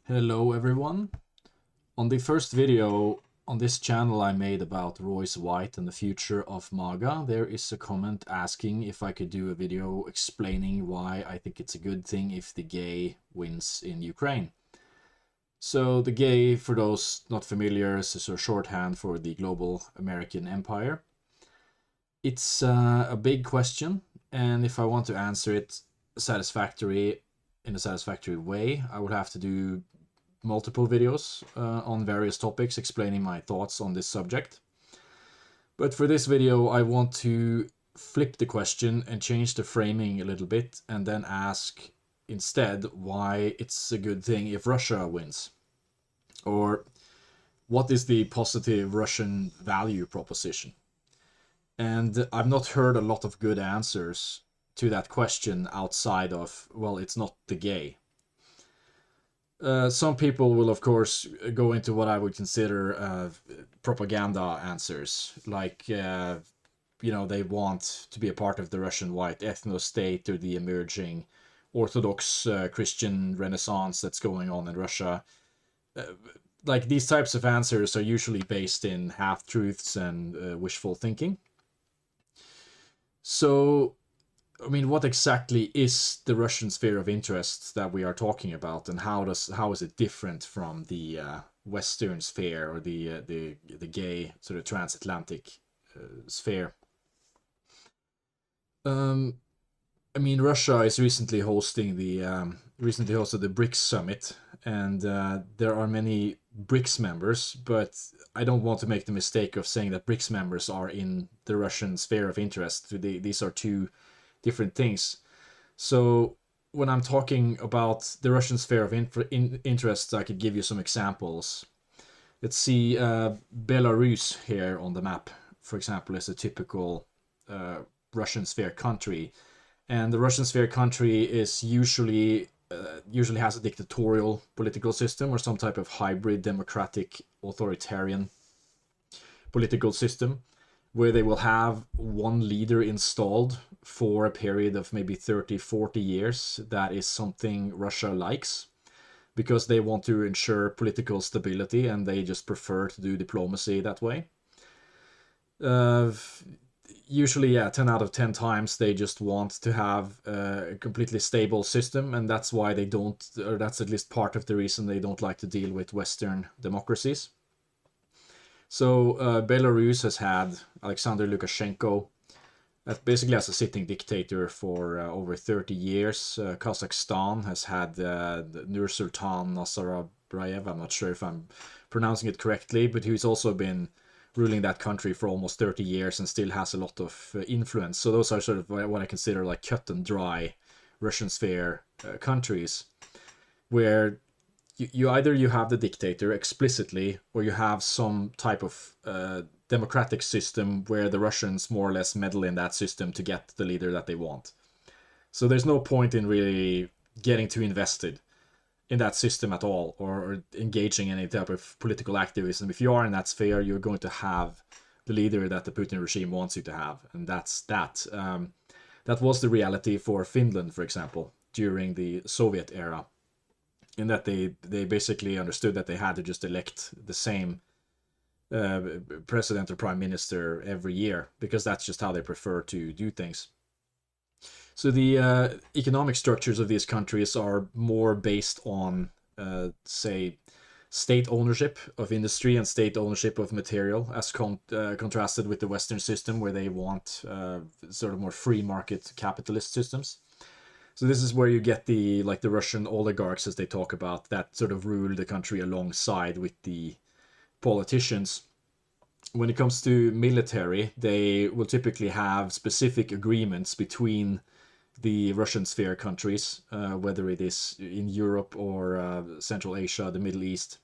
Hello everyone. On the first video on this channel I made about Royce White and the future of MAGA, there is a comment asking if I could do a video explaining why I think it's a good thing if the gay wins in Ukraine. So the gay, for those not familiar, is a sort of shorthand for the global American empire. It's a big question, and if I want to answer it in a satisfactory way, I would have to do multiple videos on various topics explaining my thoughts on this subject. But for this video, I want to flip the question and change the framing a little bit and then ask instead why it's a good thing if Russia wins. Or what is the positive Russian value proposition? And I've not heard a lot of good answers to that question outside of, well, it's not the gay. Some people will, of course, go into what I would consider propaganda answers, like they want to be a part of the Russian white ethno state or the emerging Orthodox Christian Renaissance that's going on in Russia. Like these types of answers are usually based in half truths and wishful thinking. So I mean, what exactly is the Russian sphere of interest that we are talking about, and how is it different from the Western sphere or the gay sort of transatlantic sphere? Um, I mean, Russia is recently hosted the BRICS summit, and there are many BRICS members, but I don't want to make the mistake of saying that BRICS members are in the Russian sphere of interest. These are two different things. So when I'm talking about the Russian sphere of interest, I could give you some examples. Let's see, Belarus here on the map, for example, is a typical uh, Russian sphere country, and the Russian sphere country is usually has a dictatorial political system or some type of hybrid democratic authoritarian political system where they will have one leader installed for a period of maybe 30, 40 years. That is something Russia likes because they want to ensure political stability and they just prefer to do diplomacy that way. Uh, Usually, yeah, 10 out of 10 times they just want to have a completely stable system, and that's why they don't, or that's at least part of the reason they don't like to deal with Western democracies. So Belarus has had Alexander Lukashenko basically as a sitting dictator for over 30 years. Kazakhstan has had Nursultan Nazarbayev. I'm not sure if I'm pronouncing it correctly, but he's also been ruling that country for almost 30 years and still has a lot of influence. So those are sort of what I consider like cut and dry Russian sphere countries, where you have the dictator explicitly, or you have some type of democratic system where the Russians more or less meddle in that system to get the leader that they want. So there's no point in really getting too invested in that system at all, or engaging in any type of political activism. If you are in that sphere, you're going to have the leader that the Putin regime wants you to have, and that's that. That was the reality for Finland, for example, during the Soviet era, in that they basically understood that they had to just elect the same uh, president or prime minister every year because that's just how they prefer to do things. So the economic structures of these countries are more based on, say, state ownership of industry and state ownership of material, as contrasted with the Western system, where they want sort of more free market capitalist systems. So this is where you get the Russian oligarchs, as they talk about, that sort of rule the country alongside with the politicians. When it comes to military, they will typically have specific agreements between the Russian sphere countries, whether it is in Europe or Central Asia, the Middle East,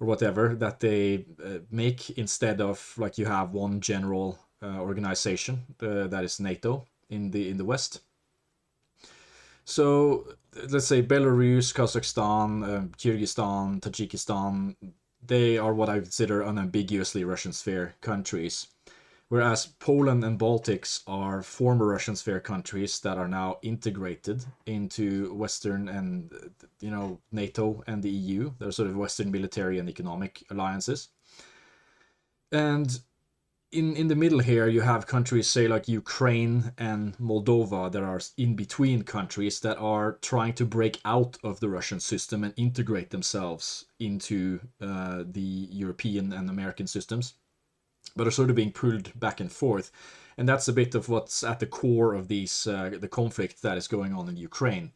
or whatever, that they make instead of like you have one general organization that is NATO in the West. So let's say Belarus, Kazakhstan, Kyrgyzstan, Tajikistan, they are what I consider unambiguously Russian sphere countries. Whereas Poland and Baltics are former Russian sphere countries that are now integrated into Western and NATO and the EU. They're sort of Western military and economic alliances. And in the middle here, you have countries, say, like Ukraine and Moldova, that are in between countries that are trying to break out of the Russian system and integrate themselves into the European and American systems, but are sort of being pulled back and forth. And that's a bit of what's at the core of the conflict that is going on in Ukraine.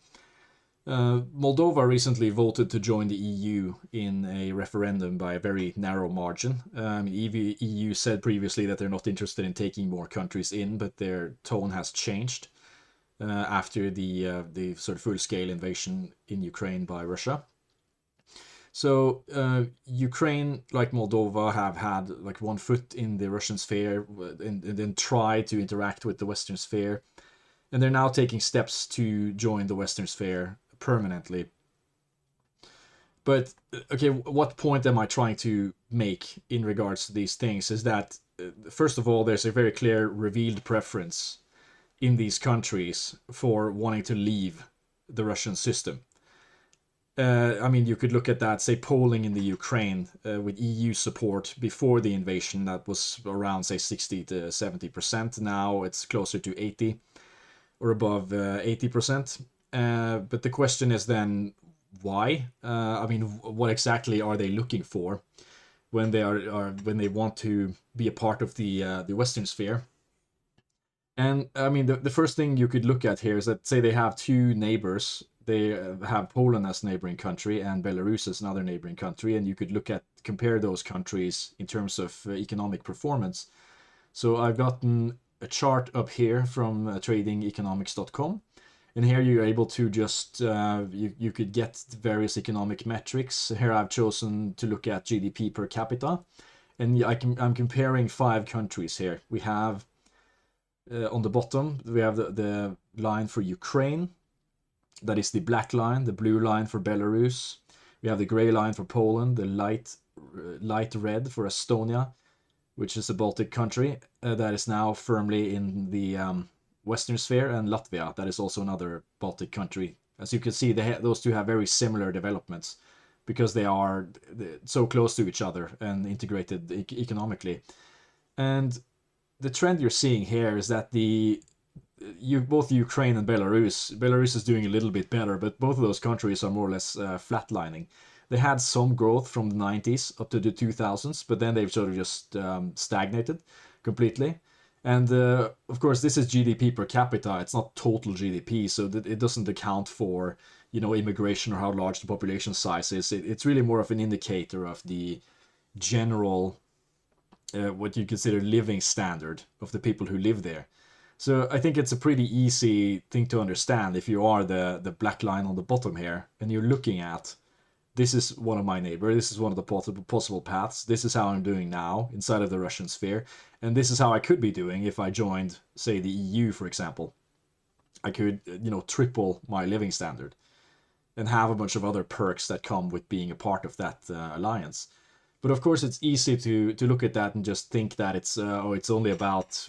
Moldova recently voted to join the EU in a referendum by a very narrow margin. EU said previously that they're not interested in taking more countries in, but their tone has changed after the sort of full-scale invasion in Ukraine by Russia. So Ukraine, like Moldova, have had like one foot in the Russian sphere and then try to interact with the Western sphere, and they're now taking steps to join the Western sphere permanently. But okay, what point am I trying to make in regards to these things is that first of all, there's a very clear revealed preference in these countries for wanting to leave the Russian system. You could look at that, say, polling in the Ukraine with EU support before the invasion, that was around, say, 60 to 70%. Now it's closer to 80 or above 80%. But the question is then why? What exactly are they looking for when when they want to be a part of the Western sphere? And the first thing you could look at here is that, say, they have two neighbors. They have Poland as neighboring country and Belarus as another neighboring country, and you could compare those countries in terms of economic performance. So I've gotten a chart up here from tradingeconomics.com. And here you're able to just, you could get various economic metrics. Here I've chosen to look at GDP per capita. And I'm comparing 5 countries here. We have, on the bottom, we have the line for Ukraine. That is the black line, the blue line for Belarus. We have the gray line for Poland, the light red for Estonia, which is a Baltic country that is now firmly in the Western sphere, and Latvia, that is also another Baltic country. As you can see, those two have very similar developments because they are so close to each other and integrated economically. And the trend you're seeing here is that both Ukraine and Belarus is doing a little bit better, but both of those countries are more or less flatlining. They had some growth from the 90s up to the 2000s, but then they've sort of just stagnated completely. And of course, this is GDP per capita. It's not total GDP, so that it doesn't account for immigration or how large the population size is. It's really more of an indicator of the general what you consider living standard of the people who live there. So I think it's a pretty easy thing to understand if you are the black line on the bottom here and you're looking at, this is one of my neighbors, this is one of the possible paths, this is how I'm doing now inside of the Russian sphere, and this is how I could be doing if I joined, say, the EU, for example. I could, triple my living standard and have a bunch of other perks that come with being a part of that alliance. But of course, it's easy to look at that and just think that it's only about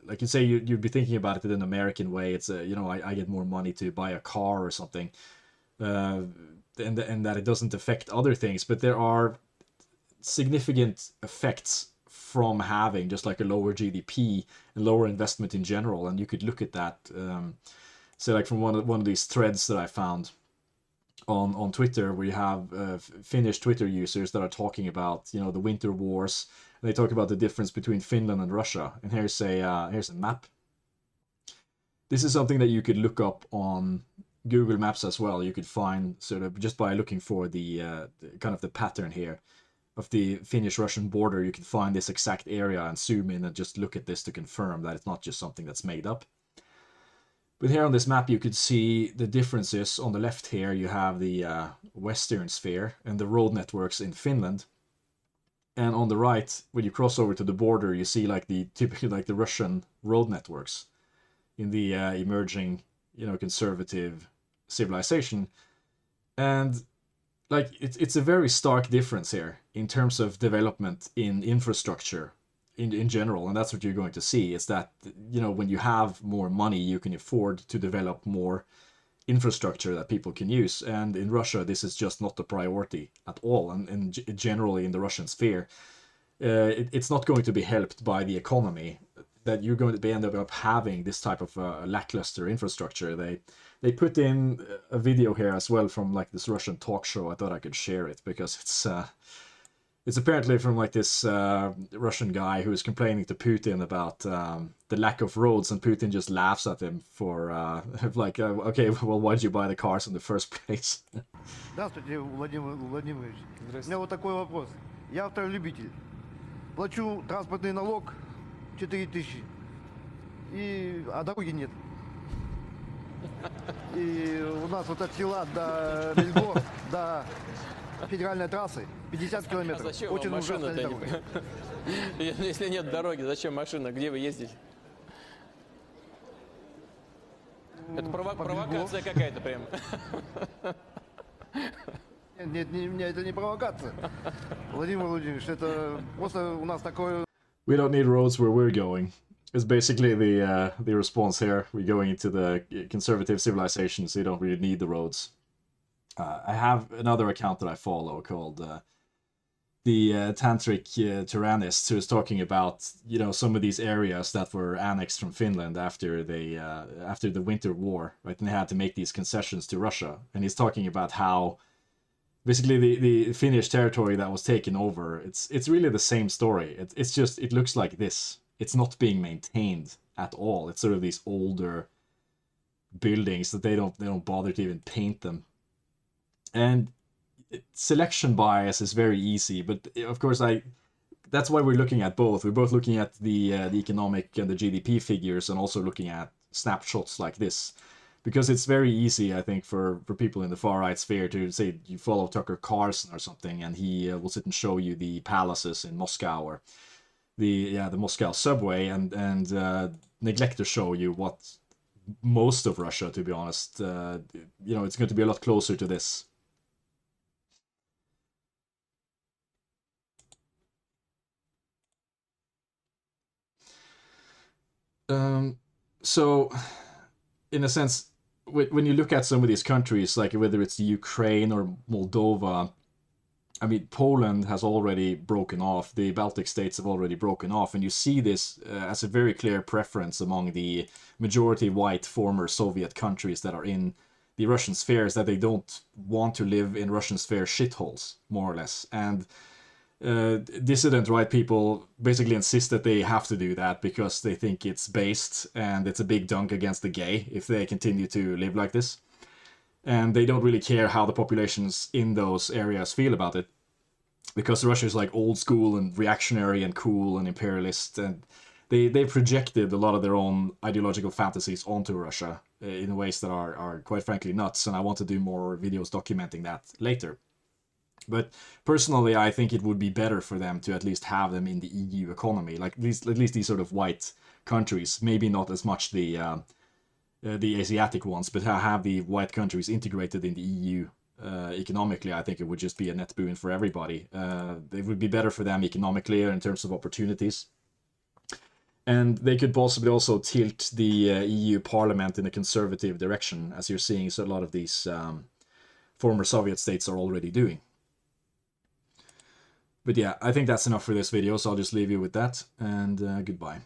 like you say, you'd be thinking about it in an American way. It's I get more money to buy a car or something, and that it doesn't affect other things. But there are significant effects from having just like a lower GDP and lower investment in general. And you could look at that. So like from one of these threads that I found on Twitter, where you have Finnish Twitter users that are talking about the winter wars. And they talk about the difference between Finland and Russia. And here's a map. This is something that you could look up on Google Maps as well. You could find sort of just by looking for the kind of the pattern here of the Finnish-Russian border. You can find this exact area and zoom in and just look at this to confirm that it's not just something that's made up. But here on this map, you could see the differences. On the left here, you have the Western sphere and the road networks in Finland. And on the right, when you cross over to the border, you see like typically like the Russian road networks in the emerging, conservative civilization. And like it's a very stark difference here in terms of development in infrastructure in general, and that's what you're going to see, is that, you know, when you have more money, you can afford to develop more infrastructure that people can use. And in Russia, this is just not a priority at all, and generally in the Russian sphere, it's not going to be helped by the economy, that you're going to be end up having this type of lackluster infrastructure. They put in a video here as well from like this Russian talk show. I thought I could share it because it's apparently from like this Russian guy who is complaining to Putin about the lack of roads, and Putin just laughs at him for like, okay, well, why did you buy the cars in the first place? Здравствуйте, Владимир Владимирович. У меня вот такой вопрос. Я автолюбитель. Плачу транспортный налог 4000, а дороги нет. И у нас вот от села до Бельгор, до федеральной трассы 50 километров. Зачем вам Очень машина-то? ужасная дорога. Если нет дороги, зачем машина? Где вы ездите? Это провокация какая-то прям. Нет, это не провокация. Владимир Владимирович, это просто у нас такое... We don't need roads where we're going. Is basically the response here. We're going into the conservative civilization, so you don't really need the roads. I have another account that I follow called the Tantric Tyrannist, who is talking about, you know, some of these areas that were annexed from Finland after the Winter War, right? And they had to make these concessions to Russia, and he's talking about how basically the Finnish territory that was taken over, it's really the same story. It's just, it looks like this. It's not being maintained at all. It's sort of these older buildings that they don't bother to even paint them. And selection bias is very easy, but of course that's why we're looking at both. We're both looking at the economic and the GDP figures, and also looking at snapshots like this, because it's very easy, I think, for people in the far right sphere to say you follow Tucker Carlson or something, and he will sit and show you the palaces in Moscow, or the Moscow subway, and neglect to show you what most of Russia, to be honest, you know, it's going to be a lot closer to this. So, in a sense, when you look at some of these countries, like whether it's Ukraine or Moldova, I mean, Poland has already broken off, the Baltic states have already broken off, and you see this as a very clear preference among the majority white former Soviet countries that are in the Russian spheres, that they don't want to live in Russian sphere shitholes, more or less. And dissident right people basically insist that they have to do that because they think it's based and it's a big dunk against the gay if they continue to live like this. And they don't really care how the populations in those areas feel about it, because Russia is like old school and reactionary and cool and imperialist, and they projected a lot of their own ideological fantasies onto Russia in ways that are quite frankly nuts, and I want to do more videos documenting that later. But personally, I think it would be better for them to at least have them in the EU economy, like at least these sort of white countries, maybe not as much the Asiatic ones, but have the white countries integrated in the EU economically. I think it would just be a net boon for everybody. It would be better for them economically in terms of opportunities. And they could possibly also tilt the EU Parliament in a conservative direction, as you're seeing a lot of these former Soviet states are already doing. But yeah, I think that's enough for this video, so I'll just leave you with that, and goodbye.